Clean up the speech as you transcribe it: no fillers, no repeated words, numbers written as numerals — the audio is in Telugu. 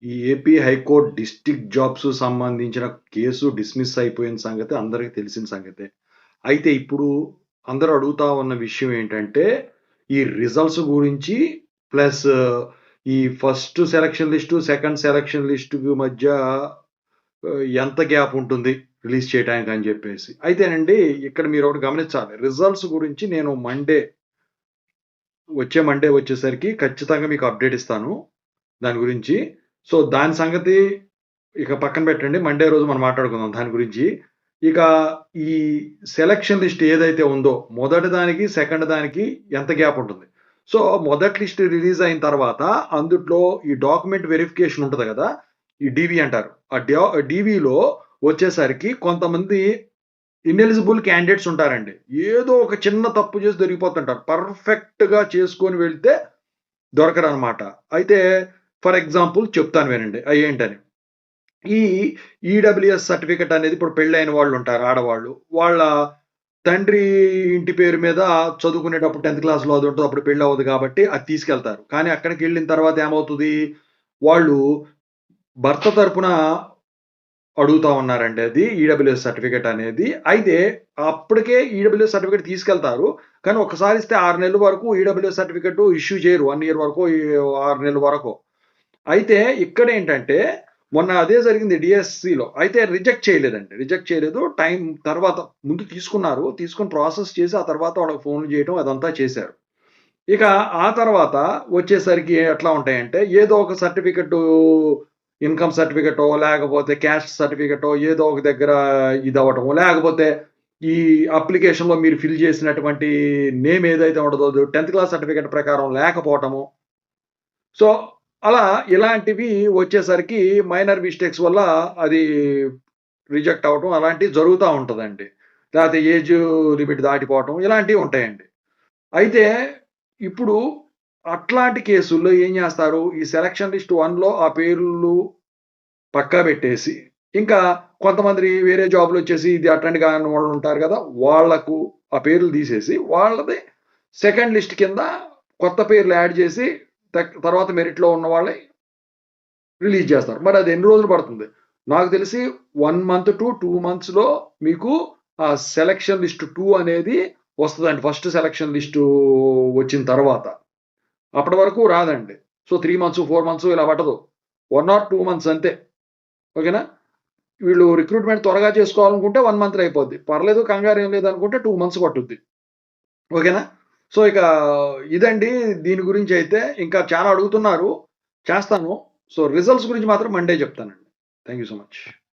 ఈ ఏపీ హైకోర్ట్ డిస్ట్రిక్ట్ జాబ్స్ సంబంధించిన కేసు డిస్మిస్ అయిపోయిన సంగతి అందరికి తెలిసిన సంగతే. అయితే ఇప్పుడు అందరూ అడుగుతా ఉన్న విషయం ఏంటంటే, ఈ రిజల్ట్స్ గురించి ప్లస్ ఈ first selection list, second selection లిస్ట్‌కి మధ్య ఎంత గ్యాప్ ఉంటుంది రిలీజ్ చేయటానికి అని జెప్పేసి. అయితేనండి ఇక్కడ మీరొకటి గమనించాలి. రిజల్ట్స్ గురించి నేను వచ్చే మండే వచ్చేసరికి ఖచ్చితంగా మీకు అప్డేట్ ఇస్తాను దాని గురించి. సో, దాని సంగతి ఇక పక్కన పెట్టండి. మండే రోజు మనం మాట్లాడుకుందాం దాని గురించి. ఇక ఈ సెలక్షన్ లిస్ట్ ఏదైతే ఉందో, మొదటి దానికి, సెకండ్ దానికి ఎంత గ్యాప్ ఉంటుంది. సో, మొదటి లిస్ట్ రిలీజ్ అయిన తర్వాత అందుట్లో ఈ డాక్యుమెంట్ వెరిఫికేషన్ ఉంటది గదా! ఈ డీవీ అంటారు. డీవీలో వచ్చేసరికి కొంతమంది ఇనెలిజిబుల్ క్యాండిడేట్స్ ఉంటారండి. ఏదో ఒక చిన్న తప్పు చేసి దొరికిపోతుంటారు. పర్ఫెక్ట్‌గా చేసుకొని వెళ్తే దొరకరనమాట. అయితే ఫర్ ఎగ్జాంపుల్ చెప్తాను వినండి. అయేంటని. ఈ ఈడబ్ల్యూఎస్ సర్టిఫికేట్ అనేది ఇప్పుడు పెళ్ళైన వాళ్ళుంటారు ఆడవాళ్ళు. వాళ్ళ తండ్రి ఇంటి పేరు మీద చదువుకునేటప్పుడు 10థ్ క్లాస్‌లో అది ఉంటది. అప్పుడు పెళ్లవ్వదు కాబట్టి అది తీసుకెళ్తారు. కానీ అక్కడికెళ్ళిన తర్వాత ఏమవుతది? వాళ్ళు భర్త తరపున అడుగుతా ఉన్నారండి అది ఈడబ్ల్యూఎస్ సర్టిఫికేట్ అనేది. అయితే అప్పటికే ఈడబ్ల్యూఎస్ సర్టిఫికేట్ తీసుకెళ్తారు. కానీ ఒక్కసారి ఇస్తే 6 నెలల వరకు ఈడబ్ల్యూఎస్ సర్టిఫికేట్ ఇష్యూ చేయరు. 1 ఇయర్ వరకో, 6 నెలల వరకో. అయితే ఇక్కడేంటంటే, మొన్న అదే జరిగింది డీఎస్సీలో. అయితే రిజెక్ట్ చేయలేదండి. రిజెక్ట్ చేయలేదు. టైం తర్వాత ముందు తీసుకున్నారు. తీసుకొని ప్రాసెస్ చేసి, ఆ తర్వాత వాళ్ళకి ఫోన్‌లు చేయటం అదంతా చేశారు. ఇక ఆ తర్వాత వచ్చేసరికి ఎట్లా ఉంటాయంటే, ఏదో ఒక సర్టిఫికేటు ఇన్‌కమ్ సర్టిఫికేటో, లేకపోతే క్యాస్ట్ సర్టిఫికేటో ఏదో ఒక దగ్గర ఇదవ్వటమో, లేకపోతే ఈ అప్లికేషన్‌లో మీరు ఫిల్ చేసినటువంటి నేమ్ ఏదైతే ఉంటదో, 10థ్ క్లాస్ సర్టిఫికేట్ ప్రకారం లేకపోవటము. సో, అలా ఇలాంటివి వచ్చేసరికి మైనర్ మిస్టేక్స్ వల్ల అది రిజెక్ట్ అవ్వటం అలాంటివి జరుగుతా ఉంటదండి. లేతే ఏజ్ లిమిట్ దాటిపోవటం ఇలాంటివి ఉంటాయండి. అయితే ఇప్పుడు అట్లాంటి కేసుల్లో ఏం జేస్తారు? ఈ సెలక్షన్ లిస్ట్ 1లో ఆ పేర్లు పక్కా బెట్టేసి, ఇంకా కొంతమంది వేరే జాబ్‌లొచ్చేసి ఇది అటెండ్ కాని వాళ్ళుంటారు గదా! వాళ్ళకు ఆ పేర్లు తీసేసి, వాళ్ళది సెకండ్ లిస్ట్ కింద కొత్త పేర్లు యాడ్ జేసి తర్వాత మెరిట్‌లో ఉన్న వాళ్ళయి రిలీజ్ జేస్తారు. మరి అది ఎన్ని రోజులు పడుతుంది? నాకు తెలిసి 1 మంత్ టు 2 మంత్స్‌లో మీకు ఆ సెలక్షన్ లిస్ట్ 2 అనేది వస్తదండి. ఫస్ట్ సెలక్షన్ లిస్టు వచ్చిన తర్వాత. అప్పటి వరకు రాదండి. సో, 3 మంత్స్, 4 మంత్స్ ఇలా పట్టదు. 1 ఆర్ 2 మంత్స్ అంతే. ఓకేనా? వీళ్ళు రిక్రూట్‌మెంట్ త్వరగా చేసుకోవాలనుకుంటే 1 మంత్‌లో అయిపోద్ది. పర్లేదు కంగారేం లేదనుకుంటే 2 మంత్స్ పట్టుద్ది. ఓకేనా? సో, ఇక ఇదండి దీని గురించైతే. ఇంకా చాలా అడుగుతున్నారు. చేస్తాను. సో, రిజల్ట్స్ గురించి మాత్రం మండే చెప్తానండి. Thank you so much.